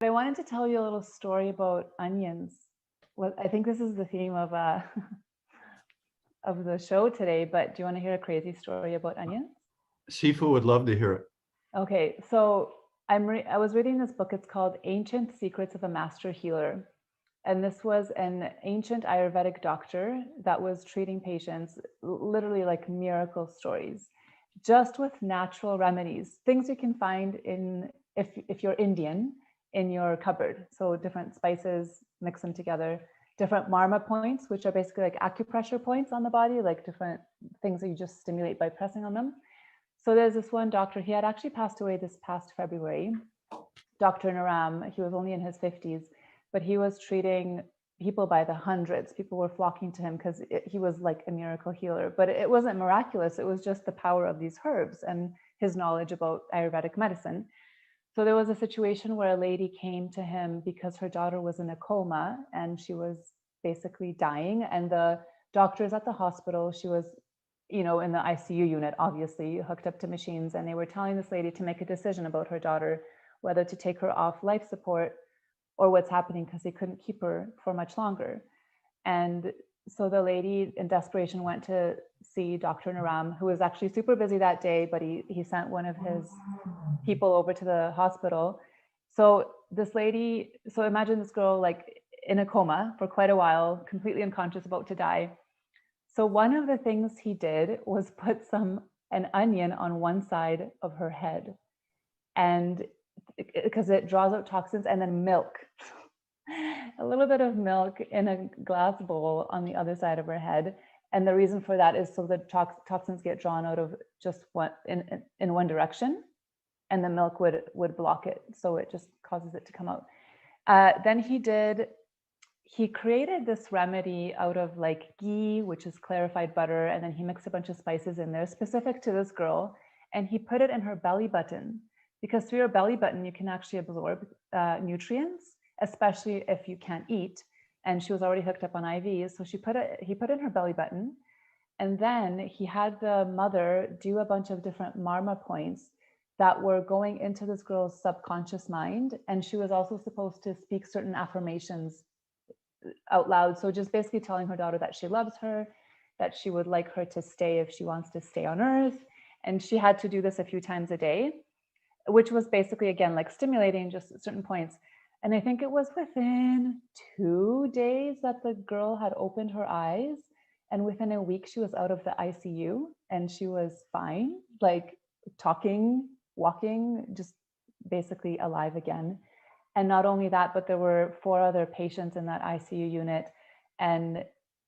I wanted to tell you a little story about onions. Well, I think this is the theme of of the show today, but do you want to hear a crazy story about onions? Sifu would love to hear it. Okay, so I was reading this book. It's called Ancient Secrets of a Master Healer. And this was an ancient Ayurvedic doctor that was treating patients, literally like miracle stories, just with natural remedies, things you can find in, if you're Indian, in your cupboard. So different spices, mix them together, different marma points, which are basically like acupressure points on the body, like different things that you just stimulate by pressing on them. So there's this one doctor, he had actually passed away this past February, Dr. Naram. He was only in his 50s, but he was treating people by the hundreds. People were flocking to him because he was like a miracle healer. But it wasn't miraculous. It was just the power of these herbs and his knowledge about Ayurvedic medicine. So there was a situation where a lady came to him because her daughter was in a coma and she was basically dying. And the doctors at the hospital, she was, you know, in the ICU unit, obviously hooked up to machines. And they were telling this lady to make a decision about her daughter, whether to take her off life support or what's happening, because they couldn't keep her for much longer. And so the lady in desperation went to see Dr. Naram, who was actually super busy that day, but he sent one of his people over to the hospital. So this lady, so imagine this girl like in a coma for quite a while, completely unconscious, about to die. So one of the things he did was put an onion on one side of her head, and because it draws out toxins, and then milk, a little bit of milk in a glass bowl on the other side of her head. And the reason for that is so the toxins get drawn out of just one in one direction, and the milk would block it, so it just causes it to come out. Then he created this remedy out of like ghee, which is clarified butter, and then he mixed a bunch of spices in there specific to this girl, and he put it in her belly button, because through your belly button you can actually absorb nutrients, especially if you can't eat. And she was already hooked up on IVs, so he put it in her belly button, and then he had the mother do a bunch of different marma points that were going into this girl's subconscious mind, and she was also supposed to speak certain affirmations out loud. So just basically telling her daughter that she loves her, that she would like her to stay if she wants to stay on earth. And she had to do this a few times a day, which was basically, again, like stimulating just certain points. And I think it was within 2 days that the girl had opened her eyes. And within a week, she was out of the ICU and she was fine, like talking, walking, just basically alive again. And not only that, but there were 4 other patients in that ICU unit, and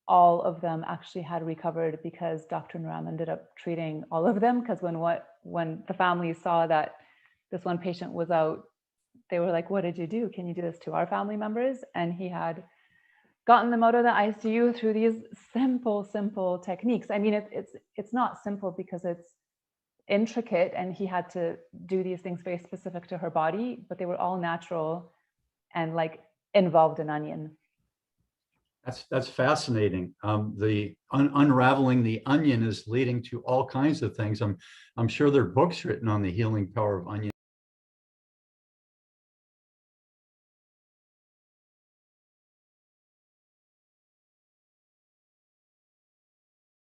all of them actually had recovered because Dr. Naram ended up treating all of them. Because when the family saw that this one patient was out, they were like, "What did you do? Can you do this to our family members?" And he had gotten them out of the ICU through these simple techniques. I mean, it's not simple because it's intricate, and he had to do these things very specific to her body, but they were all natural and like involved an onion. That's fascinating. The unraveling the onion is leading to all kinds of things. I'm sure there are books written on the healing power of onions.